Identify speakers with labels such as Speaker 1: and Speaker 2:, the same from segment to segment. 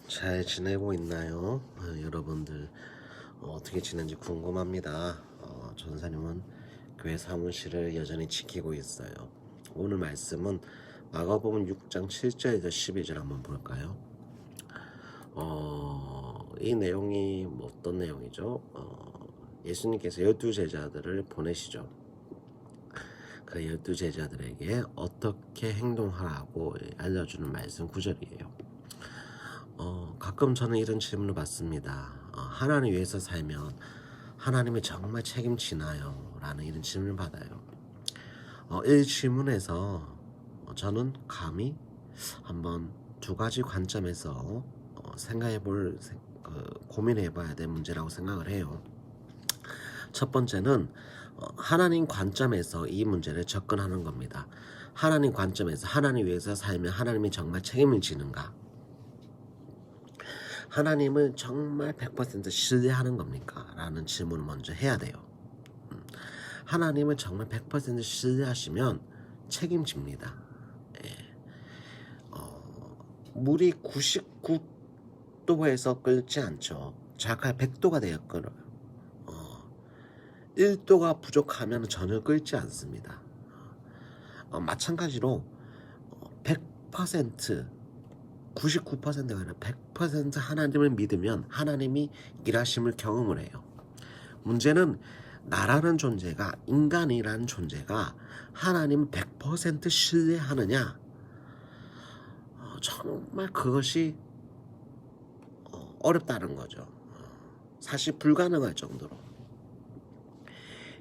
Speaker 1: 잘 지내고 있나요? 여러분들 어떻게 지낸지 궁금합니다. 전사님은 교회 사무실을 여전히 지키고 있어요. 오늘 말씀은 마가복음 6장 7절에서 12절 한번 볼까요? 이 내용이 어떤 내용이죠? 예수님께서 12제자들을 보내시죠. 그 12제자들에게 어떻게 행동하라고 알려주는 말씀 구절이에요. 가끔 저는 이런 질문을 받습니다. 하나님 위해서 살면 하나님이 정말 책임지나요? 라는 이런 질문을 받아요. 이 질문에서 저는 감히 한번 두 가지 관점에서 고민해 봐야 될 문제라고 생각을 해요. 첫 번째는 하나님 관점에서 이 문제를 접근하는 겁니다. 하나님 관점에서 하나님 위해서 살면 하나님이 정말 책임을 지는가? 하나님을 정말 100% 신뢰하는 겁니까? 라는 질문을 먼저 해야 돼요. 하나님을 정말 100% 신뢰하시면 책임집니다. 예. 물이 99도에서 끓지 않죠. 자갈 100도가 되어 끓어요. 1도가 부족하면 전혀 끓지 않습니다. 마찬가지로 100% 99%가 아니라 100% 하나님을 믿으면 하나님이 일하심을 경험을 해요. 문제는 나라는 존재가, 인간이라는 존재가 하나님 100% 신뢰하느냐? 정말 그것이 어렵다는 거죠. 사실 불가능할 정도로.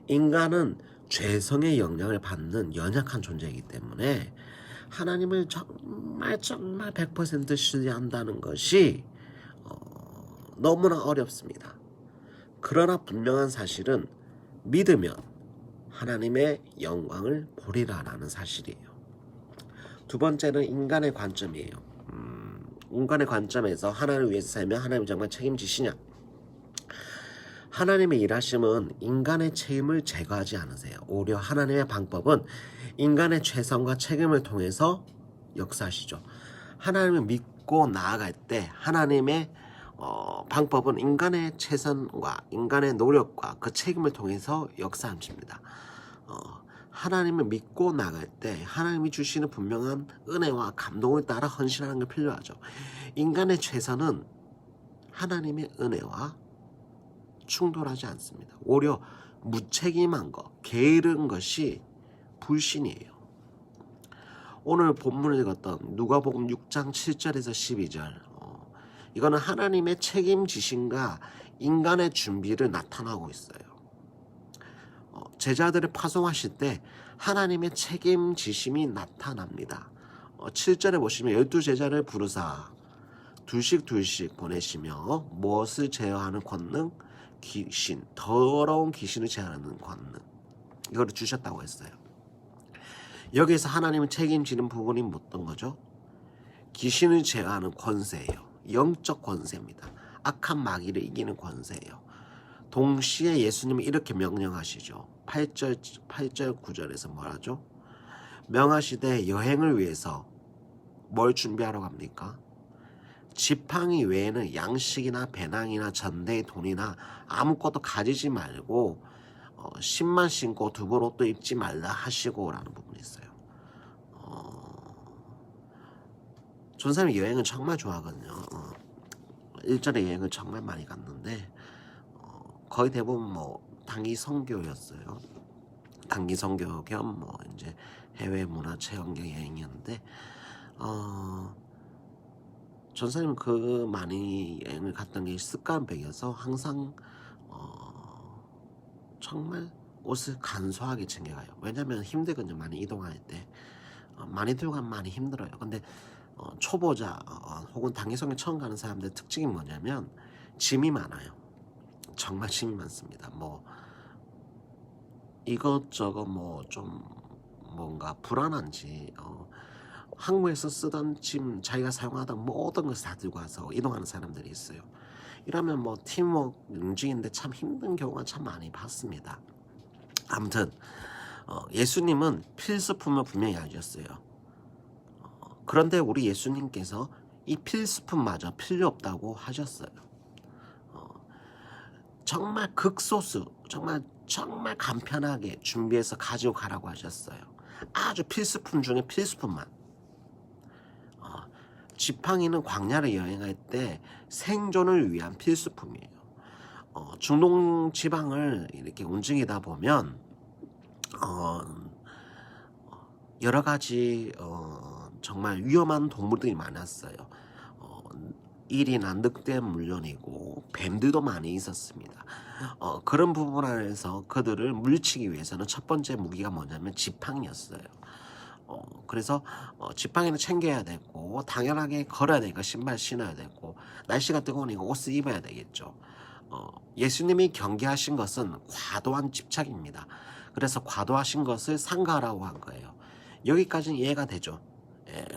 Speaker 1: 인간은 죄성의 영향을 받는 연약한 존재이기 때문에 하나님을 정말 100% 신뢰한다는 것이 너무나 어렵습니다. 그러나 분명한 사실은 믿으면 하나님의 영광을 보리라라는 사실이에요. 두 번째는 인간의 관점이에요. 인간의 관점에서 하나님을 위해서 살면 하나님이 정말 책임지시냐? 하나님의 일하심은 인간의 책임을 제거하지 않으세요. 오히려 하나님의 방법은 인간의 최선과 책임을 통해서 역사하시죠. 하나님을 믿고 나아갈 때 하나님의 방법은 인간의 최선과 인간의 노력과 그 책임을 통해서 역사하십니다. 하나님을 믿고 나갈 때 하나님이 주시는 분명한 은혜와 감동을 따라 헌신하는 게 필요하죠. 인간의 최선은 하나님의 은혜와 충돌하지 않습니다. 오히려 무책임한 것, 게으른 것이 불신이에요. 오늘 본문을 읽었던 누가복음 6장 7절에서 12절 이거는 하나님의 책임지심과 인간의 준비를 나타나고 있어요. 제자들을 파송하실 때 하나님의 책임지심이 나타납니다. 7절에 보시면 12제자를 부르사 둘씩 보내시며 무엇을 제어하는 권능? 귀신, 더러운 귀신을 제어하는 권능, 이거를 주셨다고 했어요. 여기에서 하나님은 책임지는 부분이 어떤 거죠? 귀신을 제어하는 권세예요. 영적 권세입니다. 악한 마귀를 이기는 권세예요. 동시에 예수님이 이렇게 명령하시죠. 8절 9절에서 뭐라죠? 명하시되 여행을 위해서 뭘 준비하러 갑니까? 지팡이 외에는 양식이나 배낭이나 전대의 돈이나 아무것도 가지지 말고 신만 신고 두벌 옷도 입지 말라 하시고 라는 부분이 있어요. 전사님 여행을 정말 좋아하거든요. 일전에 여행을 정말 많이 갔는데 거의 대부분 단기 선교였어요. 단기 선교 겸 이제 해외 문화 체험 여행이었는데 전사님은 그 많이 여행을 갔던 게 습관백이어서 항상 정말 옷을 간소하게 챙겨가요. 왜냐면 힘들거든요. 많이 이동할 때 많이 들고 가면 많이 힘들어요. 근데 초보자 혹은 단기성에 처음 가는 사람들 특징이 뭐냐면 짐이 많아요. 정말 짐이 많습니다. 이것저것 좀 뭔가 불안한지 한국에서 쓰던 짐 자기가 사용하던 모든 것을 다 들고 와서 이동하는 사람들이 있어요. 이러면 팀워크 움직이는데 참 힘든 경우가 참 많이 봤습니다. 아무튼 예수님은 필수품을 분명히 알려줬어요. 그런데 우리 예수님께서 이 필수품마저 필요 없다고 하셨어요. 정말 극소수, 정말 간편하게 준비해서 가지고 가라고 하셨어요. 아주 필수품 중에 필수품만. 지팡이는 광야를 여행할 때 생존을 위한 필수품이에요. 중동 지방을 이렇게 움직이다 보면 여러 가지 정말 위험한 동물들이 많았어요. 일이나 늑대 물론이고 뱀들도 많이 있었습니다. 그런 부분 안에서 그들을 물리치기 위해서는 첫 번째 무기가 뭐냐면 지팡이였어요. 그래서 지팡이는 챙겨야 되고 당연하게 걸어야 되니까 신발 신어야 되고 날씨가 뜨거우니까 옷을 입어야 되겠죠. 예수님이 경계하신 것은 과도한 집착입니다. 그래서 과도하신 것을 삼가라고 한 거예요. 여기까지는 이해가 되죠.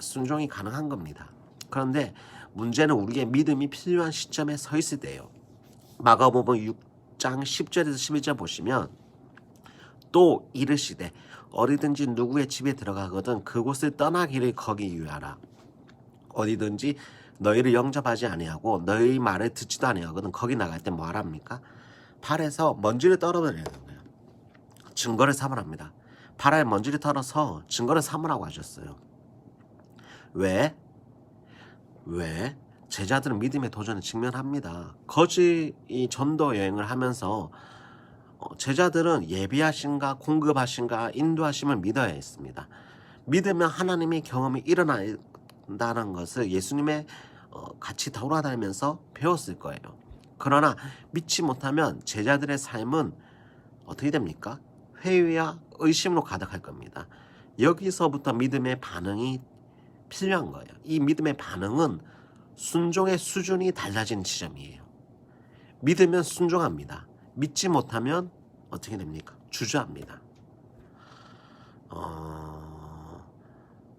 Speaker 1: 순종이 가능한 겁니다. 그런데 문제는 우리의 믿음이 필요한 시점에 서 있을 때예요. 마가복음 6장 10절에서 11절 보시면 또 이르시되 어디든지 누구의 집에 들어가거든 그곳을 떠나기를 거기 유하라. 어디든지 너희를 영접하지 아니하고 너희 말을 듣지도 아니하거든 거기 나갈 때 뭐 하랍니까? 발에서 먼지를 떨어버려야 되는 거예요. 증거를 삼으랍니다. 발에 먼지를 털어서 증거를 삼으라고 하셨어요. 왜? 제자들은 믿음의 도전에 직면합니다. 거짓 이 전도 여행을 하면서 제자들은 예비하신가 공급하신가 인도하심을 믿어야 했습니다. 믿으면 하나님의 경험이 일어난다는 것을 예수님의 같이 돌아다니면서 배웠을 거예요. 그러나 믿지 못하면 제자들의 삶은 어떻게 됩니까? 회의와 의심으로 가득할 겁니다. 여기서부터 믿음의 반응이 필요한 거예요. 이 믿음의 반응은 순종의 수준이 달라지는 지점이에요. 믿으면 순종합니다. 믿지 못하면 어떻게 됩니까? 주저합니다.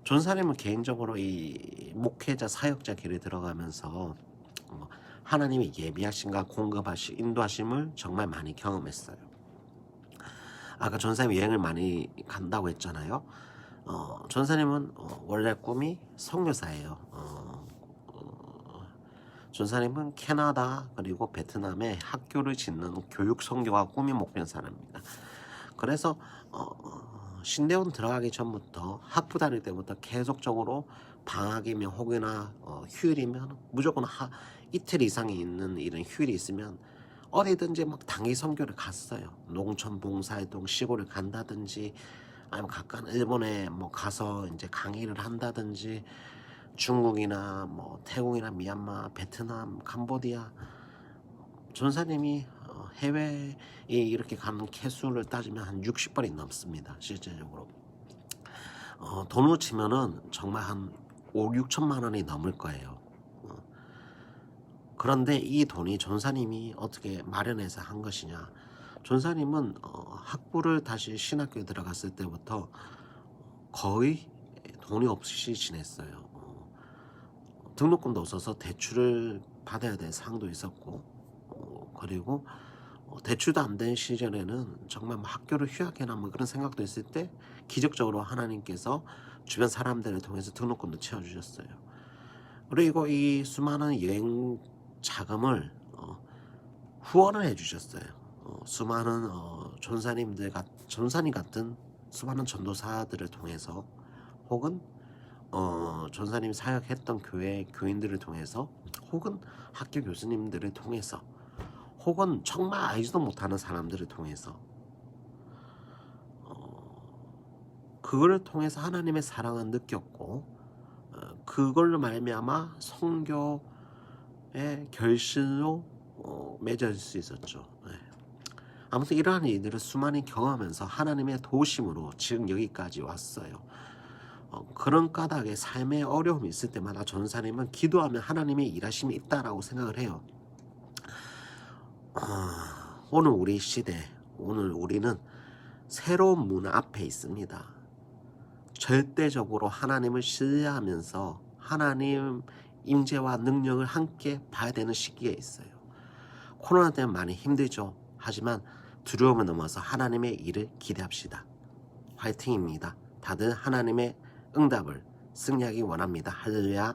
Speaker 1: 전사님은 개인적으로 이 목회자 사역자 길에 들어가면서 하나님이 예비하신가 공급하시 인도하심을 정말 많이 경험했어요. 아까 전사님 여행을 많이 간다고 했잖아요. 전사님은 원래 꿈이 선교사예요. 전사님은 캐나다 그리고 베트남에 학교를 짓는 교육 선교가 꿈이 목표인 사람입니다. 그래서 신대원 들어가기 전부터 학부 다닐 때부터 계속적으로 방학이면 혹여나 휴일이면 무조건 이틀 이상이 있는 이런 휴일이 있으면 어디든지 막 단기 선교를 갔어요. 농촌 봉사활동 시골을 간다든지 아니면 가까운 일본에 뭐 가서 이제 강의를 한다든지 중국이나 뭐 태국이나 미얀마, 베트남, 캄보디아 전사님이 해외에 이렇게 가는 개수를 따지면 한 60번이 넘습니다. 실제적으로 돈으로 치면은 정말 한 5, 6천만 원이 넘을 거예요. 그런데 이 돈이 전사님이 어떻게 마련해서 한 것이냐? 전사님은 학부를 다시 신학교에 들어갔을 때부터 거의 돈이 없이 지냈어요. 등록금도 없어서 대출을 받아야 될 상황도 있었고 그리고 대출도 안 된 시절에는 정말 뭐 학교를 휴학해나 뭐 그런 생각도 있을 때 기적적으로 하나님께서 주변 사람들을 통해서 등록금도 채워주셨어요. 그리고 이 수많은 여행 자금을 후원을 해주셨어요. 수많은 전사님 같은 수많은 전도사들을 통해서 혹은 전사님이 사역했던 교회 교인들을 통해서 혹은 학교 교수님들을 통해서 혹은 정말 알지도 못하는 사람들을 통해서 그거를 통해서 하나님의 사랑을 느꼈고 그걸로 말미암아 선교의 결실로 맺어질 수 있었죠. 아무튼 이러한 일들을 수많이 경험하면서 하나님의 도우심으로 지금 여기까지 왔어요. 그런 까닭에 삶의 어려움이 있을 때마다 전사님은 기도하면 하나님의 일하심이 있다라고 생각을 해요. 오늘 우리 시대, 오늘 우리는 새로운 문 앞에 있습니다. 절대적으로 하나님을 신뢰하면서 하나님 임재와 능력을 함께 봐야 되는 시기에 있어요. 코로나 때문에 많이 힘들죠. 하지만 두려움을 넘어서 하나님의 일을 기대합시다. 화이팅입니다. 다들 하나님의 응답을 승리하기 원합니다. 할렐루야.